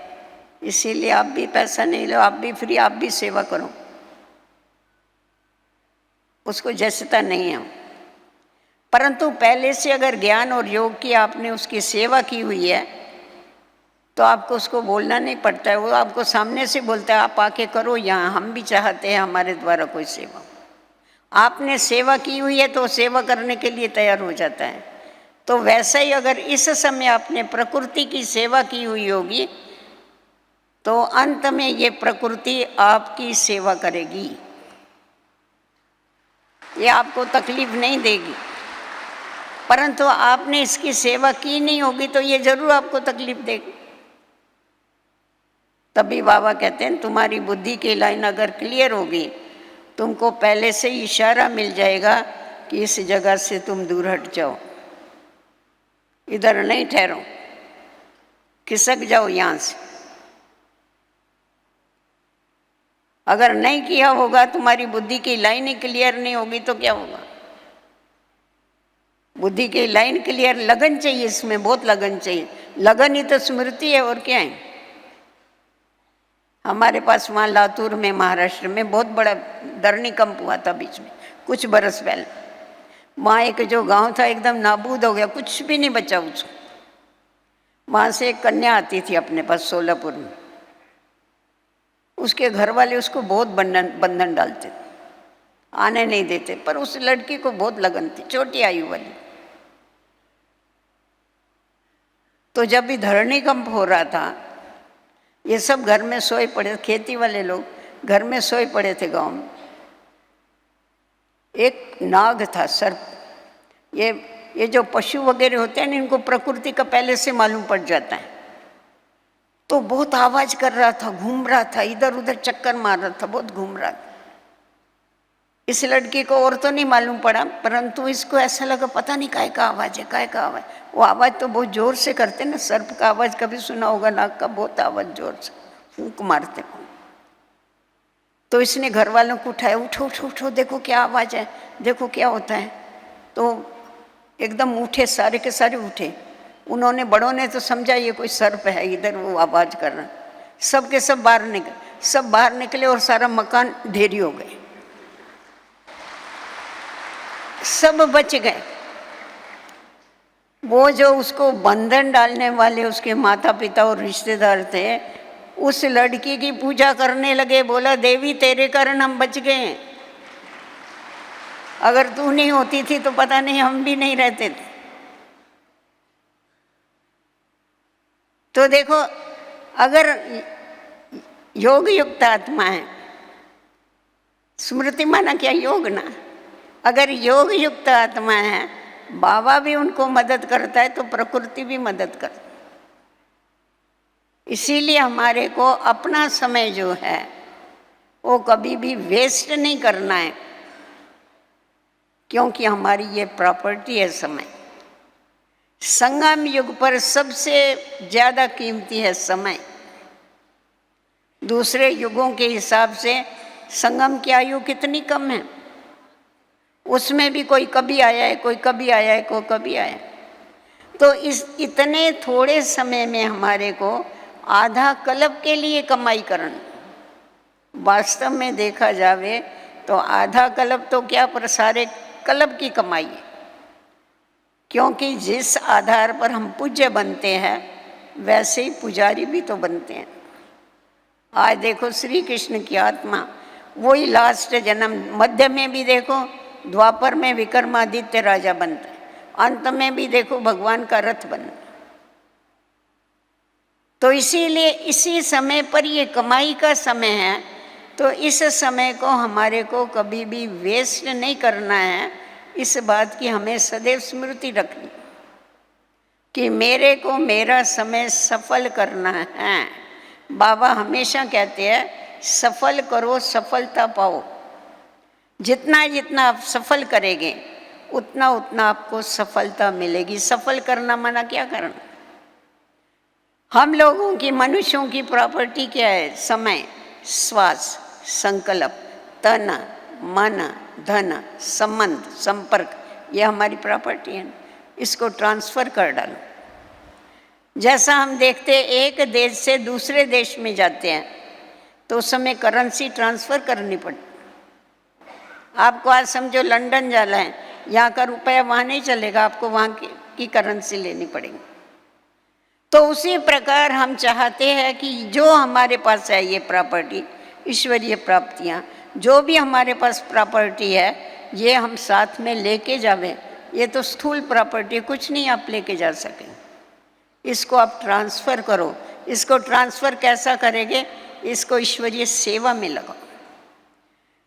Speaker 1: इसीलिए आप भी पैसा नहीं लो, आप भी फ्री, आप भी सेवा करो। उसको जैसता नहीं है। परंतु पहले से अगर ज्ञान और योग की आपने उसकी सेवा की हुई है, तो आपको उसको बोलना नहीं पड़ता है, वो आपको सामने से बोलता है आप आके करो यहाँ, हम भी चाहते हैं हमारे द्वारा कोई सेवा। आपने सेवा की हुई है तो सेवा करने के लिए तैयार हो जाता है। तो वैसा ही अगर इस समय आपने प्रकृति की सेवा की हुई होगी तो अंत में ये प्रकृति आपकी सेवा करेगी, ये आपको तकलीफ नहीं देगी। परंतु आपने इसकी सेवा की नहीं होगी तो ये जरूर आपको तकलीफ देगी। तभी बाबा कहते हैं तुम्हारी बुद्धि की लाइन अगर क्लियर होगी, तुमको पहले से ही इशारा मिल जाएगा कि इस जगह से तुम दूर हट जाओ, इधर नहीं ठहरो, खिसक जाओ यहाँ से। अगर नहीं किया होगा, तुम्हारी बुद्धि की लाइन ही क्लियर नहीं होगी तो क्या होगा? बुद्धि की लाइन क्लियर, लगन चाहिए इसमें, बहुत लगन चाहिए। लगन ही तो स्मृति है, और क्या है। हमारे पास वहाँ लातूर में, महाराष्ट्र में बहुत बड़ा धरणीकंप हुआ था बीच में कुछ बरस पहले। वहाँ एक जो गांव था एकदम नाबूद हो गया, कुछ भी नहीं बचा उसको। वहाँ से एक कन्या आती थी अपने पास सोलापुर में, उसके घर वाले उसको बहुत बंधन डालते थे, आने नहीं देते, पर उस लड़की को बहुत लगन थी, छोटी आयु वाली। तो जब भी धरणीकंप हो रहा था, ये सब घर में सोए पड़े, खेती वाले लोग घर में सोए पड़े थे गांव में। एक नाग था, सर्प। ये जो पशु वगैरह होते हैं ना, इनको प्रकृति का पहले से मालूम पड़ जाता है। तो बहुत आवाज कर रहा था, घूम रहा था, इधर उधर चक्कर मार रहा था, बहुत घूम रहा था। इस लड़की को और तो नहीं मालूम पड़ा, परंतु इसको ऐसा लगा पता नहीं काय का आवाज है, काय का आवाज। वो आवाज तो बहुत जोर से करते ना, सर्प का आवाज कभी सुना होगा, नाग का बहुत आवाज जोर से फूंक मारते। तो इसने घर वालों को उठाया, उठो उठो उठो, देखो क्या आवाज है, देखो क्या होता है। तो एकदम उठे, सारे के सारे उठे। उन्होंने, बड़ों ने तो समझा ये कोई सर्प है, इधर वो आवाज कर रहा। सब के सब बाहर निकले और सारा मकान ढेरी हो गए, सब बच गए। वो जो उसको बंधन डालने वाले उसके माता पिता और रिश्तेदार थे, उस लड़की की पूजा करने लगे। बोला देवी तेरे कारण हम बच गए, अगर तू नहीं होती थी तो पता नहीं हम भी नहीं रहते थे। तो देखो, अगर योग युक्त आत्मा है, स्मृति माना क्या, योग ना। अगर योग युक्त आत्मा है, बाबा भी उनको मदद करता है तो प्रकृति भी मदद करती। इसीलिए हमारे को अपना समय जो है वो कभी भी वेस्ट नहीं करना है, क्योंकि हमारी ये प्रॉपर्टी है समय। संगम युग पर सबसे ज्यादा कीमती है समय। दूसरे युगों के हिसाब से संगम की आयु कितनी कम है, उसमें भी कोई कभी आया है, कोई कभी आया है, कोई कभी आया है। तो इस इतने थोड़े समय में हमारे को आधा कल्प के लिए कमाई करना। वास्तव में देखा जावे तो आधा कल्प तो क्या, पर सारे कल्प की कमाई है। क्योंकि जिस आधार पर हम पूज्य बनते हैं, वैसे ही पुजारी भी तो बनते हैं। आज देखो श्री कृष्ण की आत्मा वही लास्ट जन्म, मध्य में भी देखो द्वापर में विक्रमादित्य राजा बनता है, अंत में भी देखो भगवान का रथ बनता। तो इसीलिए इसी समय पर ये कमाई का समय है, तो इस समय को हमारे को कभी भी वेस्ट नहीं करना है। इस बात की हमें सदैव स्मृति रखनी कि मेरे को मेरा समय सफल करना है। बाबा हमेशा कहते हैं सफल करो, सफलता पाओ। जितना जितना आप सफल करेंगे उतना उतना आपको सफलता मिलेगी। सफल करना माना क्या करना? हम लोगों की, मनुष्यों की प्रॉपर्टी क्या है? समय, श्वास, संकल्प, तन, मन, धन, संबंध, संपर्क, ये हमारी प्रॉपर्टी है। इसको ट्रांसफर कर डालो। जैसा हम देखते हैं एक देश से दूसरे देश में जाते हैं तो उस समय करेंसी ट्रांसफर करनी पड़ती। आपको आज समझो लंदन जाना है, यहाँ का रुपया वहाँ नहीं चलेगा, आपको वहाँ की करेंसी लेनी पड़ेगी। तो उसी प्रकार हम चाहते हैं कि जो हमारे पास है ये प्रॉपर्टी, ईश्वरीय प्राप्तियाँ, जो भी हमारे पास प्रॉपर्टी है ये हम साथ में लेके जावे। ये तो स्थूल प्रॉपर्टी, कुछ नहीं आप लेके जा सके, इसको आप ट्रांसफ़र करो। इसको ट्रांसफ़र कैसा करेंगे? इसको ईश्वरीय सेवा में लगाओ।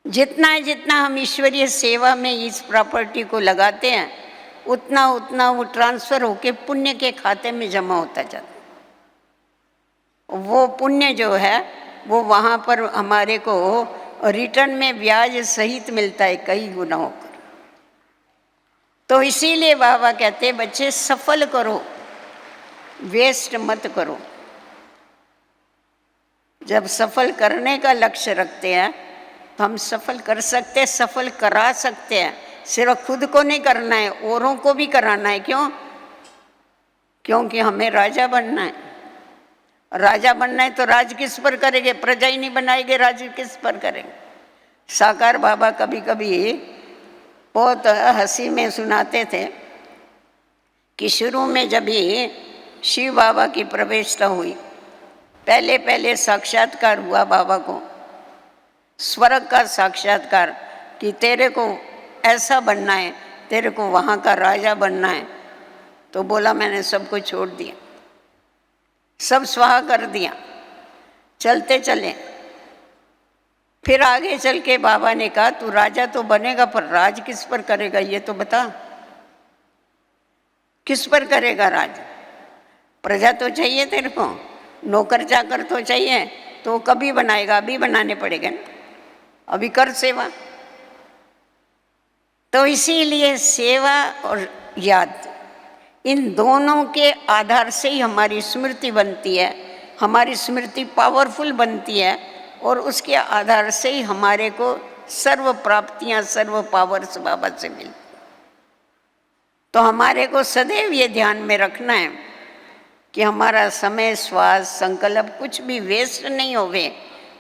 Speaker 1: जितना हम ईश्वरीय सेवा में इस प्रॉपर्टी को लगाते हैं उतना उतना वो ट्रांसफ़र होके पुण्य के खाते में जमा होता जाता है। वो पुण्य जो है वो वहाँ पर हमारे को रिटर्न में ब्याज सहित मिलता है कई गुना होकर। तो इसीलिए बाबा कहते बच्चे सफल करो, वेस्ट मत करो। जब सफल करने का लक्ष्य रखते हैं तो हम सफल कर सकते हैं, सफल करा सकते हैं। सिर्फ खुद को नहीं करना है, औरों को भी कराना है। क्यों? क्योंकि हमें राजा बनना है। राजा बनना है तो राज किस पर करेंगे? प्रजा ही नहीं बनाएंगे, राज किस पर करेंगे? साकार बाबा कभी कभी बहुत हंसी में सुनाते थे कि शुरू में जब ही शिव बाबा की प्रवेशता हुई, पहले पहले साक्षात्कार हुआ बाबा को, स्वर्ग का साक्षात्कार कि तेरे को ऐसा बनना है, तेरे को वहाँ का राजा बनना है। तो बोला मैंने सब कुछ छोड़ दिया, सब स्वाहा कर दिया, चलते चले। फिर आगे चल के बाबा ने कहा तू राजा तो बनेगा पर राज किस पर करेगा ये तो बता, किस पर करेगा राज? प्रजा तो चाहिए तेरे को, नौकर चाकर तो चाहिए, तो कभी बनाएगा? अभी बनाने पड़ेगा ना, अभी कर सेवा। तो इसीलिए सेवा और याद, इन दोनों के आधार से ही हमारी स्मृति बनती है, हमारी स्मृति पावरफुल बनती है और उसके आधार से ही हमारे को सर्व प्राप्तियां, सर्व पावर्स बाबा से मिलती। तो हमारे को सदैव ये ध्यान में रखना है कि हमारा समय, श्वास, संकल्प कुछ भी वेस्ट नहीं होवे,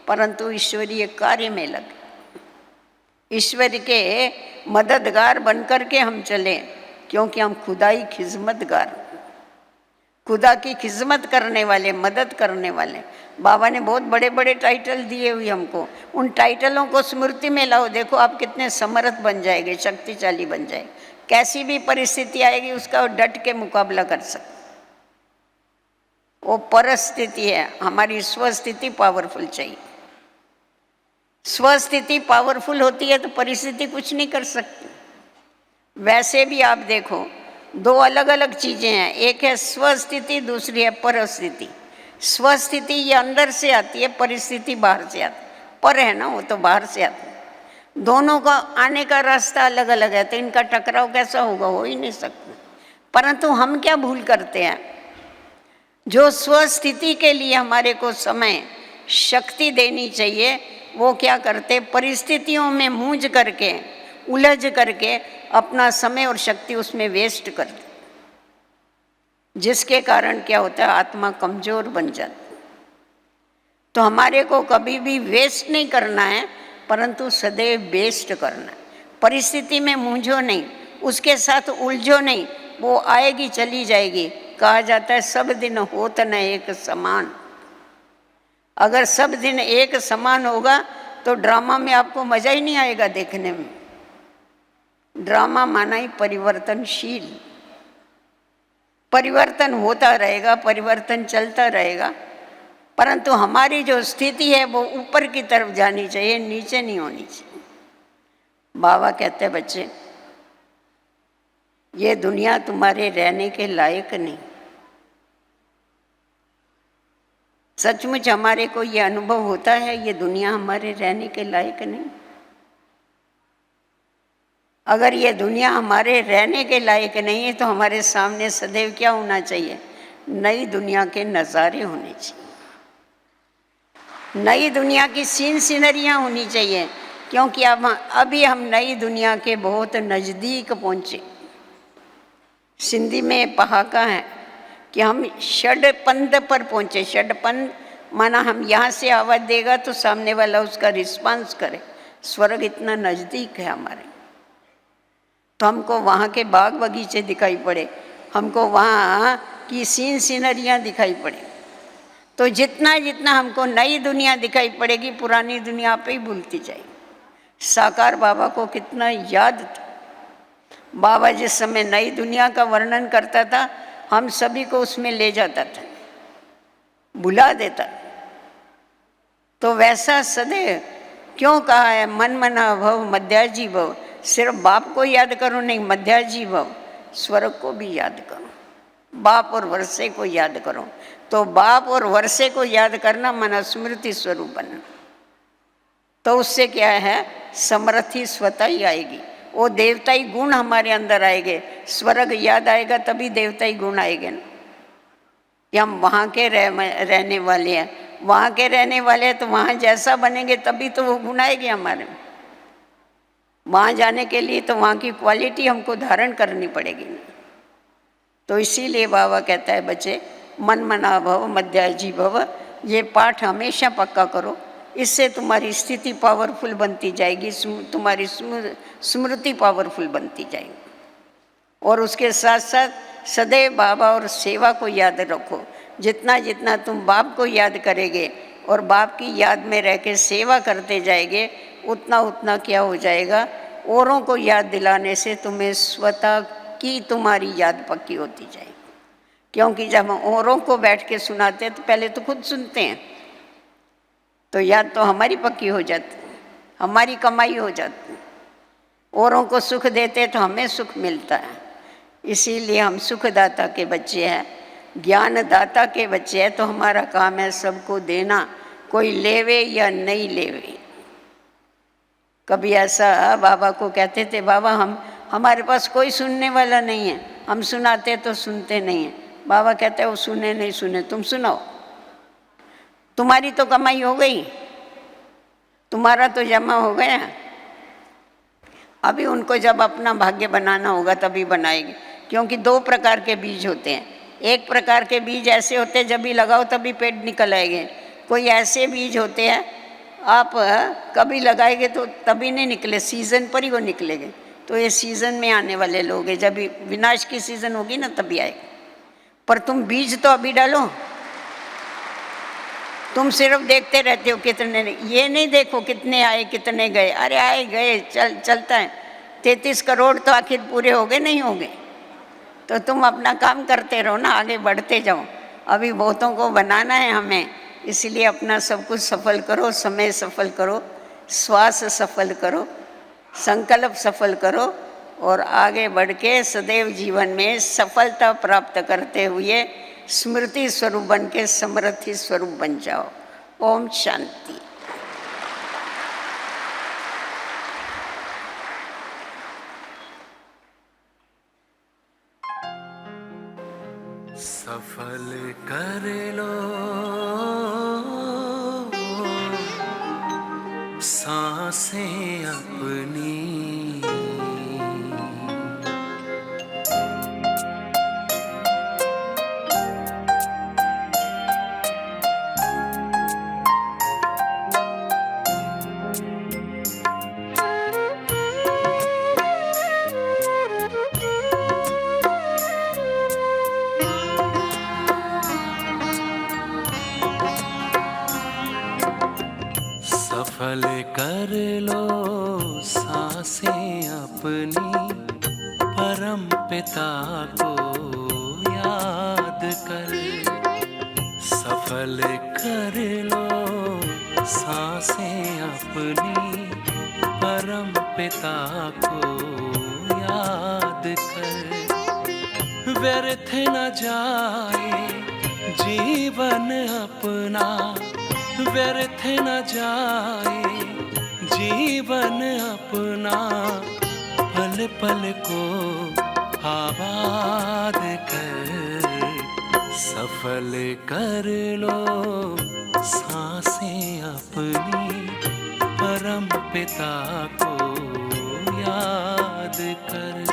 Speaker 1: परंतु ईश्वरीय कार्य में लगे, ईश्वर के मददगार बनकर के हम चले। क्योंकि हम खुदा ही खिदमतगार, खुदा की खिदमत करने वाले, मदद करने वाले। बाबा ने बहुत बड़े बड़े टाइटल दिए हुए हमको, उन टाइटलों को स्मृति में लाओ, देखो आप कितने समर्थ बन जाएंगे, शक्तिशाली बन जाएंगे। कैसी भी परिस्थिति आएगी उसका डट के मुकाबला कर सकते। वो परिस्थिति है, हमारी स्वस्थिति पावरफुल चाहिए। स्वस्थिति पावरफुल होती है तो परिस्थिति कुछ नहीं कर सकती। वैसे भी आप देखो दो अलग अलग चीज़ें हैं, एक है स्वस्थिति, दूसरी है परिस्थिति। स्वस्थिति ये अंदर से आती है, परिस्थिति बाहर से आती है। पर है ना, वो तो बाहर से आती है। दोनों का आने का रास्ता अलग अलग है, तो इनका टकराव कैसा होगा? हो ही नहीं सकता। परंतु हम क्या भूल करते हैं? जो स्वस्थिति के लिए हमारे को समय, शक्ति देनी चाहिए, वो क्या करते? परिस्थितियों में मूंझ करके, उलझ करके अपना समय और शक्ति उसमें वेस्ट करते, जिसके कारण क्या होता है? आत्मा कमजोर बन जाती। तो हमारे को कभी भी वेस्ट नहीं करना है, परंतु सदैव बेस्ट करना है। परिस्थिति में मूंझो नहीं, उसके साथ उलझो नहीं, वो आएगी चली जाएगी। कहा जाता है सब दिन होत न एक समान। अगर सब दिन एक समान होगा तो ड्रामा में आपको मजा ही नहीं आएगा देखने में। ड्रामा माना ही परिवर्तनशील, परिवर्तन होता रहेगा, परिवर्तन चलता रहेगा। परंतु हमारी जो स्थिति है वो ऊपर की तरफ जानी चाहिए, नीचे नहीं होनी चाहिए। बाबा कहते हैं बच्चे, ये दुनिया तुम्हारे रहने के लायक नहीं। सचमुच हमारे को ये अनुभव होता है, ये दुनिया हमारे रहने के लायक नहीं। अगर ये दुनिया हमारे रहने के लायक नहीं है तो हमारे सामने सदैव क्या होना चाहिए? नई दुनिया के नज़ारे होने चाहिए, नई दुनिया की सीन सीनरियाँ होनी चाहिए। क्योंकि अब अभी हम नई दुनिया के बहुत नज़दीक पहुँचे। सिंधी में पहाका है कि हम षडपंथ पर पहुँचे। षडपंथ माना हम यहाँ से आवाज़ देगा तो सामने वाला उसका रिस्पांस करे। स्वर्ग इतना नज़दीक है हमारे, तो हमको वहाँ के बाग बगीचे दिखाई पड़े, हमको वहाँ की सीनरियाँ दिखाई पड़े। तो जितना जितना हमको नई दुनिया दिखाई पड़ेगी, पुरानी दुनिया पे ही भूलती जाएगी। साकार बाबा को कितना याद था। बाबा जिस समय नई दुनिया का वर्णन करता था, हम सभी को उसमें ले जाता था, बुला देता। तो वैसा सदैव क्यों कहा है, मन मना भव मध्याजी भव। सिर्फ बाप को याद करो नहीं, मध्याजी भव, स्वर्ग को भी याद करो, बाप और वर्षे को याद करो। तो बाप और वर्षे को याद करना मन स्मृति स्वरूप बनना। तो उससे क्या है, समृद्धि स्वतः ही आएगी, वो देवताई गुण हमारे अंदर आएंगे। स्वर्ग याद आएगा तभी देवताई गुण आएंगे ना, कि हम वहाँ के रहने वाले हैं, वहाँ के रहने वाले हैं तो वहाँ जैसा बनेंगे तभी तो वो गुण आएंगे हमारे में। वहाँ जाने के लिए तो वहाँ की क्वालिटी हमको धारण करनी पड़ेगी ना। तो इसीलिए बाबा कहता है, बच्चे मन मना भव मध्याजी भव, ये पाठ हमेशा पक्का करो। इससे तुम्हारी स्थिति पावरफुल बनती जाएगी, तुम्हारी स्मृति पावरफुल बनती जाएगी। और उसके साथ साथ सदैव बाबा और सेवा को याद रखो। जितना जितना तुम बाप को याद करेंगे और बाप की याद में रह के सेवा करते जाएंगे, उतना उतना क्या हो जाएगा, औरों को याद दिलाने से तुम्हें स्वतः की तुम्हारी याद पक्की होती जाएगी। क्योंकि जब हम औरों को बैठ के सुनाते हैं तो पहले तो खुद सुनते हैं, तो याद तो हमारी पक्की हो जाती, हमारी कमाई हो जाती। औरों को सुख देते तो हमें सुख मिलता है। इसीलिए हम सुखदाता के बच्चे हैं, ज्ञानदाता के बच्चे हैं। तो हमारा काम है सबको देना, कोई लेवे या नहीं लेवे। कभी ऐसा बाबा को कहते थे, बाबा हमारे पास कोई सुनने वाला नहीं है, हम सुनाते तो सुनते नहीं हैं। बाबा कहते हैं, वो सुने नहीं सुने, तुम सुनाओ, तुम्हारी तो कमाई हो गई, तुम्हारा तो जमा हो गया। अभी उनको जब अपना भाग्य बनाना होगा तभी बनाएगी। क्योंकि दो प्रकार के बीज होते हैं। एक प्रकार के बीज ऐसे होते हैं जब भी लगाओ तभी पेड़ निकल आएंगे। कोई ऐसे बीज होते हैं आप कभी लगाएंगे तो तभी नहीं निकले, सीजन पर ही वो निकलेंगे। तो ये सीजन में आने वाले लोग हैं, जब भी विनाश की सीजन होगी ना तभी आएगी। पर तुम बीज तो अभी डालो। तुम सिर्फ देखते रहते हो कितने, ये नहीं देखो कितने आए कितने गए। अरे आए गए चलता है। 33 करोड़ तो आखिर पूरे हो गए नहीं हो गए। तो तुम अपना काम करते रहो ना, आगे बढ़ते जाओ। अभी बहुतों को बनाना है हमें, इसलिए अपना सब कुछ सफल करो, समय सफल करो, श्वास सफल करो, संकल्प सफल करो और आगे बढ़ के सदैव जीवन में सफलता प्राप्त करते हुए स्मृति स्वरूप बन के समृद्धि स्वरूप बन जाओ। ओम शांति।
Speaker 2: सफल कर लो सांसें अपनी, सफल कर लो सांसें अपनी, परम पिता को याद कर। सफल कर लो सांसें अपनी, परम पिता को याद कर। व्यर्थ न जाए जीवन अपना, व्यर्थ न जाए जीवन अपना, पल पल को आबाद कर। सफल कर लो सांसें अपनी, परम पिता को याद कर।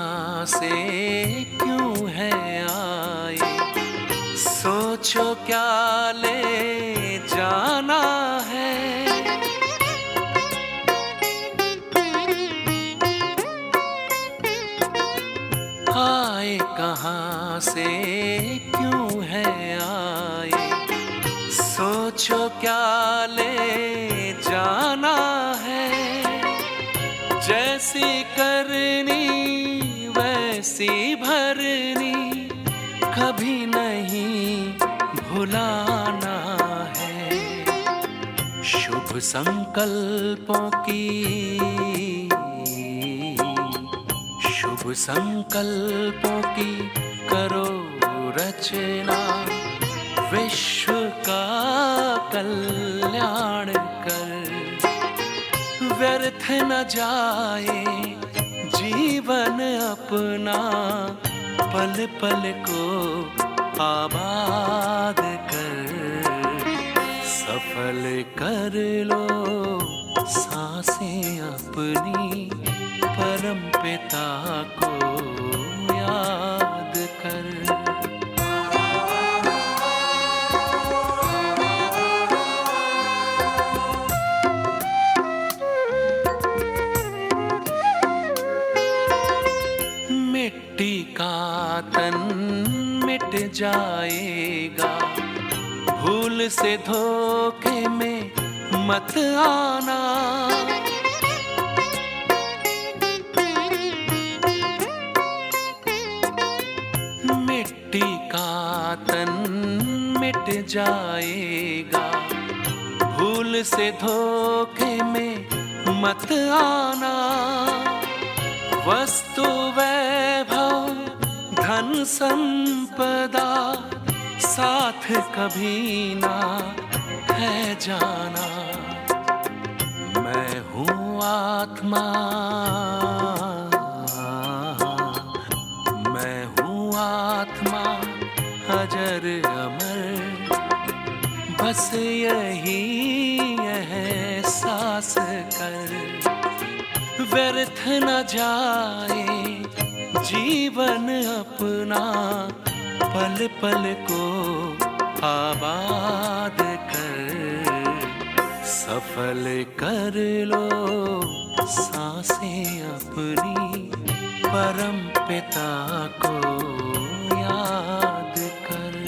Speaker 2: कहाँ से क्यों है आए, सोचो क्या ले जाना है। आए कहाँ से क्यों है आए, सोचो क्या ले जाना है। जैसी करनी वैसी भरनी, कभी नहीं भुलाना है। शुभ संकल्पों की, शुभ संकल्पों की करो रचना, विश्व का कल्याण कर। व्यर्थ न जाए जीवन अपना, पल पल को आबाद कर। सफल कर लो सांसें अपनी, परम पिता को याद कर। मिट्टी का तन मिट जाएगा, भूल से धोखे में मत आना। मिट्टी का तन मिट जाएगा, भूल से धोखे में मत आना। वस्तु वैभव धन संपदा, साथ कभी ना है जाना। मैं हूँ आत्मा, मैं हूँ आत्मा अजर अमर, बस यही एहसास कर। व्यर्थ न जाए जीवन अपना, पल पल को आबाद कर। सफल कर लो सांसें अपनी, परम पिता को याद कर।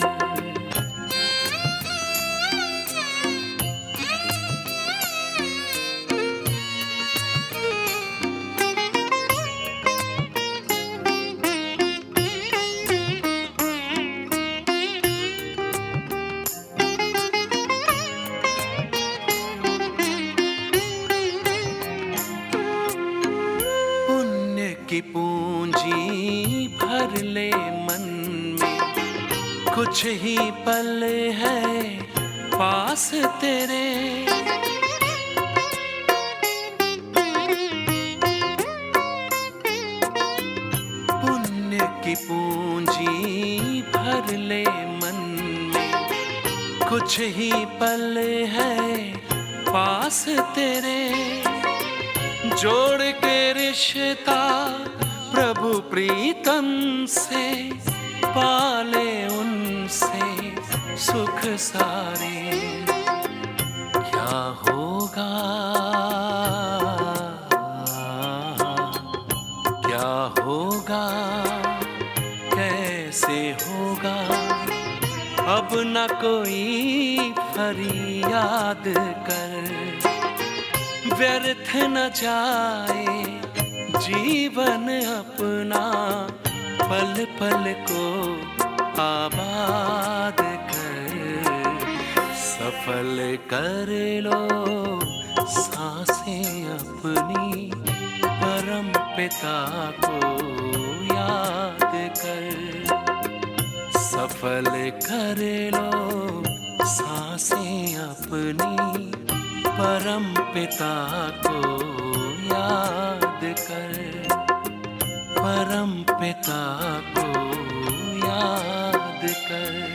Speaker 2: की पूंजी भर ले मन में, कुछ ही पल है पास तेरे। पुण्य की पूंजी भर ले मन में, कुछ ही पल है पास तेरे। जोड़ के रिश्ता प्रभु प्रीतम से, पाले उनसे सुख सारे। क्या होगा, क्या होगा, कैसे होगा, अब न कोई फरियाद कर। व्यर्थ न जाए जीवन अपना, पल पल को आबाद कर। सफल कर लो सांसें अपनी, परम पिता को याद कर। सफल कर लो सांसें अपनी, परम पिता को याद कर। परम पिता को याद कर।